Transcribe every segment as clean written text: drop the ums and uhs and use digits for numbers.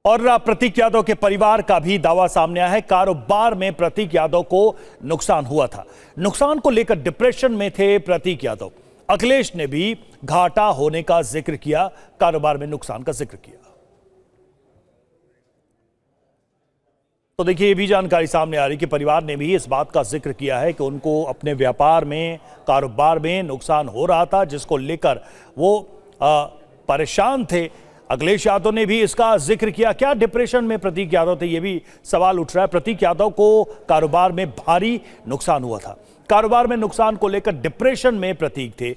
और प्रतीक यादव के परिवार का भी दावा सामने आया है। कारोबार में प्रतीक यादव को नुकसान हुआ था। नुकसान को लेकर डिप्रेशन में थे प्रतीक यादव। अखिलेश ने भी घाटा होने का जिक्र किया, कारोबार में नुकसान का जिक्र किया। तो देखिए, ये भी जानकारी सामने आ रही कि परिवार ने भी इस बात का जिक्र किया है कि उनको अपने व्यापार में, कारोबार में नुकसान हो रहा था, जिसको लेकर वो परेशान थे। अखिलेश यादव ने भी इसका जिक्र किया। क्या डिप्रेशन में प्रतीक यादव थे, ये भी सवाल उठ रहा है। प्रतीक यादव को कारोबार में भारी नुकसान हुआ था। कारोबार में नुकसान को लेकर डिप्रेशन में प्रतीक थे।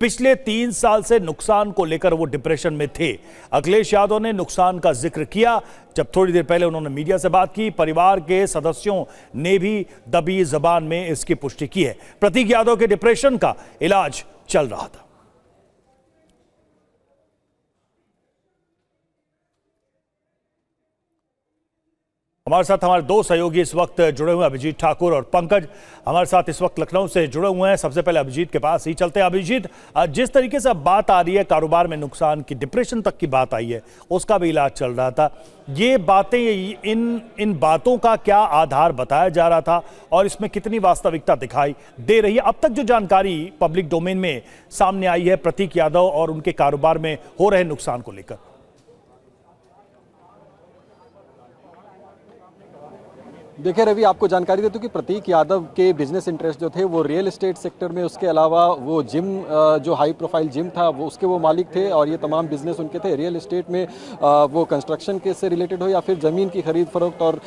पिछले 3 साल से नुकसान को लेकर वो डिप्रेशन में थे। अखिलेश यादव ने नुकसान का जिक्र किया। जब थोड़ी देर पहले उन्होंने मीडिया से बात की, परिवार के सदस्यों ने भी दबी जबान में इसकी पुष्टि की है। प्रतीक यादव के डिप्रेशन का इलाज चल रहा था। हमारे साथ हमारे 2 सहयोगी इस वक्त जुड़े हुए हैं, अभिजीत ठाकुर और पंकज हमारे साथ इस वक्त लखनऊ से जुड़े हुए हैं। सबसे पहले अभिजीत के पास ही चलते हैं। अभिजीत, जिस तरीके से अब बात आ रही है, कारोबार में नुकसान की, डिप्रेशन तक की बात आई है, उसका भी इलाज चल रहा था। ये बातें, इन बातों का क्या आधार बताया जा रहा था और इसमें कितनी वास्तविकता दिखाई दे रही है? अब तक जो जानकारी पब्लिक डोमेन में सामने आई है प्रतीक यादव और उनके कारोबार में हो रहे नुकसान को लेकर। देखिए रवि, आपको जानकारी देता हूँ कि प्रतीक यादव के बिजनेस इंटरेस्ट जो थे वो रियल एस्टेट सेक्टर में, उसके अलावा वो जिम, जो हाई प्रोफाइल जिम था वो उसके वो मालिक थे और ये तमाम बिजनेस उनके थे। रियल एस्टेट में वो कंस्ट्रक्शन के से रिलेटेड हो या फिर ज़मीन की खरीद फरोख्त और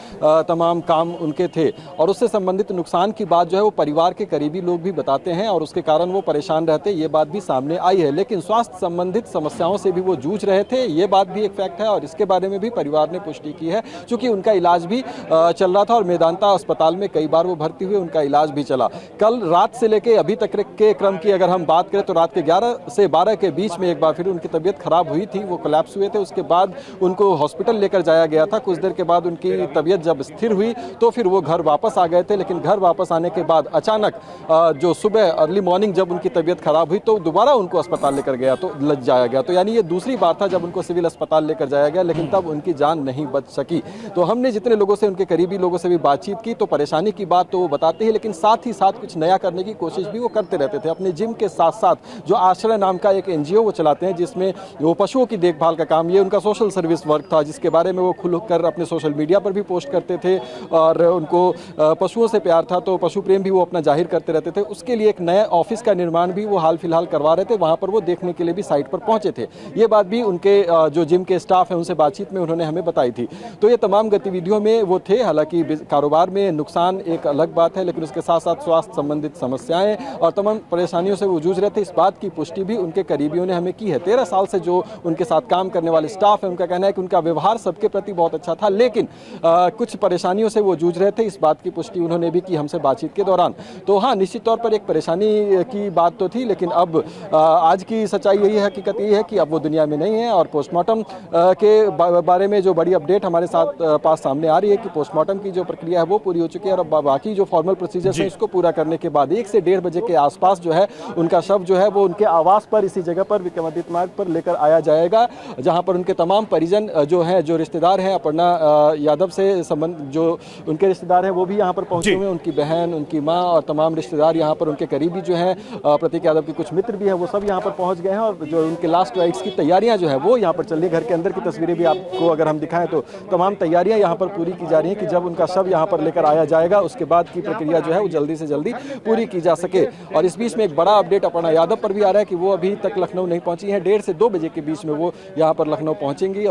तमाम काम उनके थे। और उससे संबंधित नुकसान की बात जो है वो परिवार के करीबी लोग भी बताते हैं और उसके कारण वो परेशान रहते, ये बात भी सामने आई है। लेकिन स्वास्थ्य संबंधित समस्याओं से भी वो जूझ रहे थे, ये बात भी एक फैक्ट है और इसके बारे में भी परिवार ने पुष्टि की है। चूँकि उनका इलाज भी चल रहा था और मेदांता अस्पताल में कई बार वो भर्ती हुए, उनका इलाज भी चला। कल रात से लेके अभी तक के क्रम की अगर हम बात करें तो रात के 11 से 12 के बीच में एक बार फिर उनकी तबीयत खराब हुई थी, वो कोलैप्स हुए थे। उसके बाद उनको हॉस्पिटल लेकर जाया गया था। कुछ देर के बाद उनकी तबीयत जब स्थिर हुई तो फिर वो घर वापस आ गए थे। लेकिन घर वापस आने के बाद अचानक जो सुबह अर्ली मॉर्निंग जब उनकी तबीयत खराब हुई तो दोबारा उनको अस्पताल लेकर गया तो लग जाया गया। तो यानी ये दूसरी बार था जब उनको सिविल अस्पताल लेकर जाया गया, लेकिन तब उनकी जान नहीं बच सकी। तो हमने जितने लोगों से, उनके करीबी लोगों से भी बातचीत की तो परेशानी की बात तो वो बताते हैं, लेकिन साथ ही साथ कुछ नया करने की कोशिश भी वो करते रहते थे। अपने जिम के साथ साथ जो आश्रय नाम का एक एनजीओ वो चलाते हैं जिसमें वो पशुओं की देखभाल का काम, ये उनका सोशल सर्विस वर्क था, जिसके बारे में वो खुल कर अपने सोशल मीडिया पर भी पोस्ट करते थे और उनको पशुओं से प्यार था तो पशु प्रेम भी वो अपना जाहिर करते रहते थे। उसके लिए एक नया ऑफिस का निर्माण भी वो हाल फिलहाल करवा रहे थे, वहाँ पर वो देखने के लिए भी साइट पर पहुँचे थे। ये बात भी उनके जो जिम के स्टाफ है उनसे बातचीत में उन्होंने हमें बताई थी। तो ये तमाम गतिविधियों में वो थे। हालांकि कारोबार में नुकसान एक अलग बात है, लेकिन उसके साथ साथ स्वास्थ्य संबंधित समस्याएं और तमाम परेशानियों से वो जूझ रहे थे। इस बात की पुष्टि भी उनके करीबियों ने हमें की है। 13 साल से जो उनके साथ काम करने वाले स्टाफ है, उनका कहना है कि उनका व्यवहार सबके प्रति बहुत अच्छा था, लेकिन कुछ परेशानियों से वो जूझ रहे थे। इस बात की पुष्टि उन्होंने भी की हमसे बातचीत के दौरान। तो हाँ, निश्चित तौर पर एक परेशानी की बात तो थी, लेकिन अब आज की सच्चाई यही है, हकीकत यही है कि अब वो दुनिया में नहीं है। और पोस्टमार्टम के बारे में जो बड़ी अपडेट हमारे साथ पास सामने आ रही है कि पोस्टमार्टम की जो प्रक्रिया है वो पूरी हो चुकी है और बाकी जो फॉर्मल प्रोसीजर्स है इसको पूरा करने के बाद 1 से 1:30 बजे के आसपास जो है उनका शव जो है वो उनके आवास पर, इसी जगह पर विक्रमादित्य मार्ग पर लेकर आया जाएगा, जहां पर उनके तमाम परिजन जो हैं, जो रिश्तेदार हैं, अपर्णा यादव से संबंध जो उनके रिश्तेदार हैं वो भी यहां पर पहुंचे हुए हैं। उनकी बहन, उनकी माँ और तमाम रिश्तेदार यहाँ पर, उनके करीबी जो हैं, प्रतीक यादव के कुछ मित्र भी हैं, वो सब यहाँ पर पहुँच गए हैं और जो उनके लास्ट राइट्स की तैयारियाँ जो है वो यहाँ पर चल रही है। घर के अंदर की तस्वीरें भी आपको अगर हम दिखाएं तो तमाम तैयारियाँ यहाँ पर पूरी की जा रही हैं कि जब उनका शव यहाँ पर लेकर आया जाएगा उसके बाद की प्रक्रिया जो है वो जल्दी से जल्दी पूरी की जा सके। और इस बीच में एक बड़ा अपडेट अपर्णा यादव पर भी आ रहा है कि वो अभी तक लखनऊ नहीं पहुंची हैं। 1:30 से 2 बजे के बीच में वो यहाँ पर लखनऊ पहुंचेंगी।